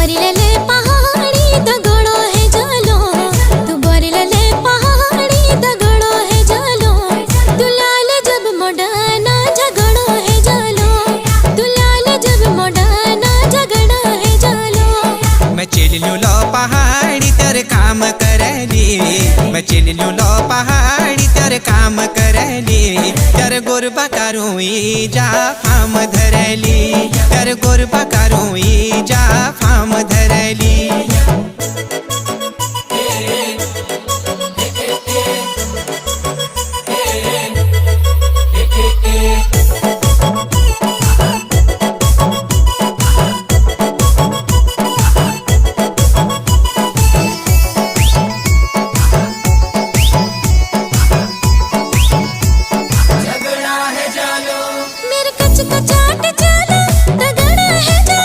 बोरिले पहाड़ी दगड़ो है जालो, तू बोरिले पहाड़ी दगड़ो है जालो, दुलाल जब मोडाना झगड़ो है जालो, दुलाल जब मोडाना झगड़ो है जालो। मैं चिल्लू लो पहाड़ी तेरे काम करली, मैं चिल्लू लो पहाड़ी तेरे काम करली, तेरे गुरबा करूँ जा फाम धरली, तेरे गुरबा करूँ जा फाम